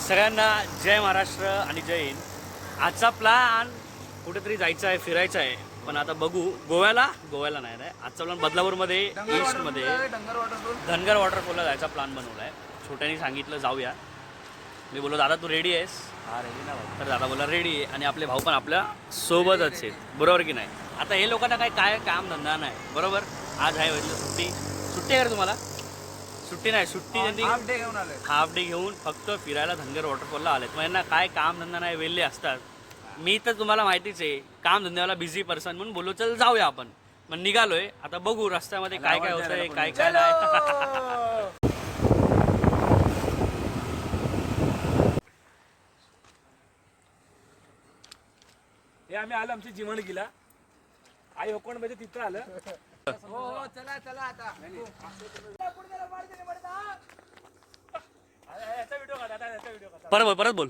सगळ्यांना जय महाराष्ट्र आणि जय हिंद. आजचा प्लॅन कुठेतरी जायचं आहे, फिरायचं आहे, पण आता बघू. गोव्याला नाही रे. आजचा प्लॅन बदलापूरमध्ये ईस्टमध्ये धनगर वॉटरफॉलला जायचा प्लॅन बनवला आहे. छोट्याने सांगितलं जाऊया. मी बोललो दादा तू रेडी आहेस? हा रेडी ना भाऊ. तर दादा बोला रेडी आहे आणि आपले भाऊ पण आपल्या सोबतच आहेत, बरोबर की नाही. आता हे लोकांना काय काम धंदा नाही, बरोबर. आज आहे म्हटलं सुट्टी आहे का तुम्हाला? सुट्टी नाही, सुट्टी त्यांनी हाफ डे घेऊन फक्त फिरायला धनगर वॉटरफॉलला आलेत. मग यांना काय काम धंदा नाही, वेल्ले असतात. मी तर तुम्हाला माहितीच आहे, काम धंद्यावाला बिझी पर्सन, म्हणून बोललो चल जाऊया आपण. मग निघालोय. आता बघू रस्त्यामध्ये काय काय होतंय, काय काय नाही. हे आम्ही आलो आमची जीवन गेला आई ओकोण म्हणजे तिथं आलं. हो चला चला आता परत बोल.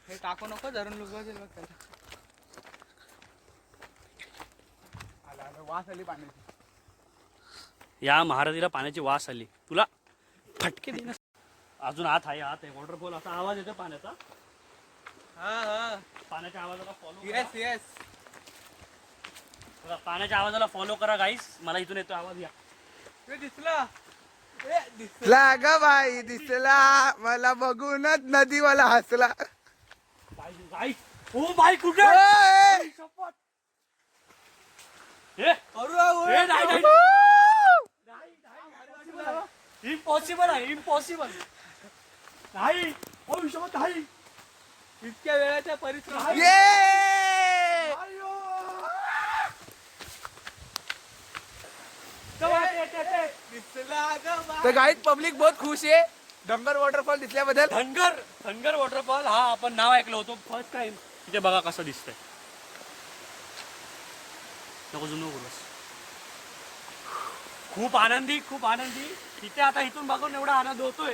हे टाकू नको धरून लोक वास आली पाण्याची. या महाराजीला पाण्याची वास आली. तुला फटके देण्यास अजून आत आहे वॉटरफॉल. असा आवाज येतो पाण्याचा. पाण्याच्या आवाजाला फॉलो. येस येस पाण्याच्या आवाजाला फॉलो करा गाईस. मला इथून येतो आवाज. या दिसला ग बाई, दिसला मला बघूनच नदीवाला हसला. ओ बाई कुठे? इम्पॉसिबल आहे, इम्पॉसिबल नाही. नाही इतक्या वेळाच्या परिश्रम. तो गाइस पब्लिक बहुत खुश है धनगर वॉटरफॉल दिसल्याबद्दल. धनगर वॉटरफॉल हा आपण नाव ऐकलं होतं फर्स्ट टाइम. तिथे बघा कसं दिसतंय. नको जुनं बोलस. खूप आनंदी तिथे. आता इथून बघून एवढा आनंद होतोय,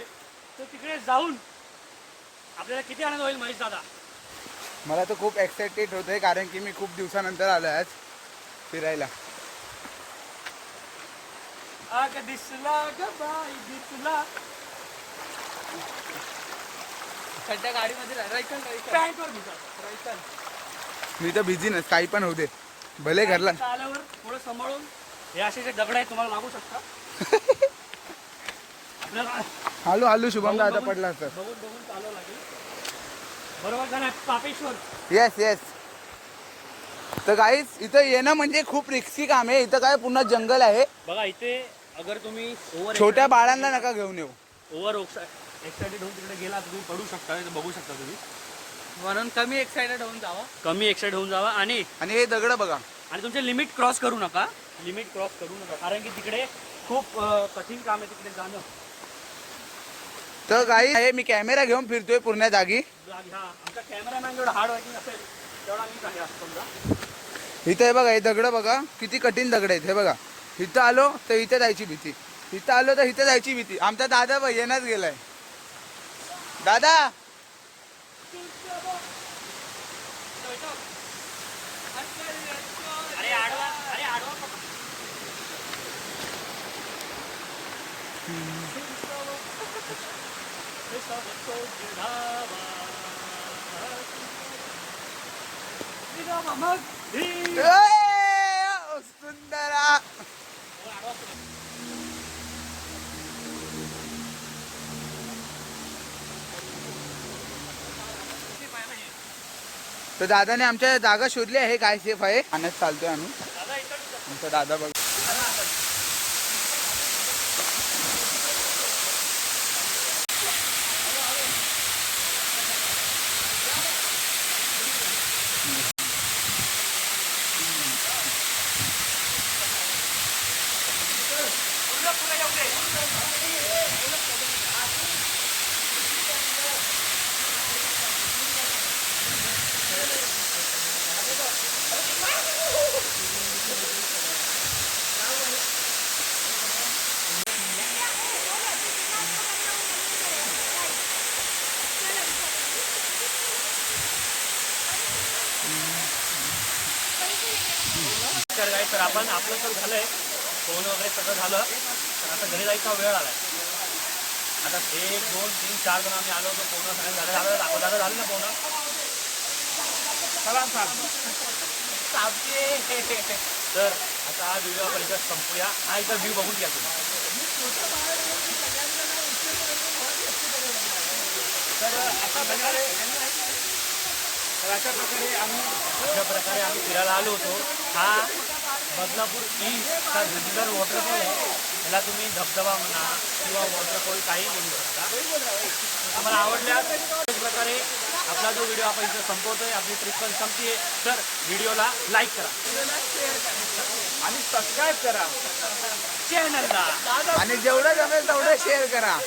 तर तिकडे जाऊन आपल्याला किती आनंद होईल महेश दादा. मला तर खूप एक्साइटेड होतंय, कारण की मी खूप दिवसानंतर आलोय आज फिरायला. दिसला ग बाई दिसला. सध्या गाडीमध्ये मी तर बिझी नस, काही पण होऊ दे, भले घरला आल्यावर थोडं सांभाळून. हे असे जे दगड आहेत तुम्हाला लागू शकता. आपल्याला हालू शुभम दादा पडला तर बघून चालवं लागेल, बरोबर का नाही पापेश्वर. Yes yes. तर गाईस इथं येणं म्हणजे खूप रिस्की काम आहे. इथं काय पुन्हा जंगल आहे बघा. इथे अगर तुम्ही छोट्या बाळांना नका घेऊन येऊ. ओव्हर एक्साइटेड होऊन तिकडे गेला तुम्ही पडू शकता, बघू शकता तुम्ही. म्हणून कमी एक्साइटेड होऊन जावा. आणि हे दगड बघा. आणि तुमचे लिमिट क्रॉस करू नका. कारण की तिकडे खूप कठीण काम आहे तिकडे जाणं. तर गाईस हे मी कॅमेरा घेऊन फिरतोय पूर्ण जागी. आमचा कॅमेरामॅन जेवढा हार्ड वर्किंग असेल तेवढा मीच आहे असं समजा. इथं हे बघा, हे दगड बघा किती कठीण दगड आहेत. हे बघा, इथं आलो तर इथे जायची भीती, इथं आलो तर इथे जायची भीती. आमचा दादा बघ येण्याच गेलाय. दादा सुंदरा. तर दादाने आमच्या जागा शोधली आहे, काय सेफ आहे. पाण्यात चालतोय आम्ही. आमचा दादा बघ. तर आपण आपलं तर झालंय, फोन वगैरे सगळं झालं. तर आता घरी जायचा वेळ आलाय. आता 1 2 3 4 जण आम्ही आलो होतो. पूर्ण सगळ्यांना दादा झालं ना पूर्ण. सलाम सांग. तर आता हा व्हिडिओ आपण इथं संपूया. हा इथं व्ह्यू बघून घ्या तुम्ही. तर अशा प्रकारे आम्ही फिरायला आलो होतो. हा बदलापूर ईस्टचा रेग्युलर वॉटरफॉल आहे. याला तुम्ही धबधबा म्हणा किंवा वॉटरफॉल काही म्हणू शकता. आम्हाला आवडल्या त्याच प्रकारे आपला जो व्हिडिओ आपण इथं संपवतोय. आपली ट्रिप पण संपते. तर व्हिडिओला लाईक करा आणि सबस्क्राईब करा चॅनलला आणि जेवढं जमेल तेवढं शेअर करा.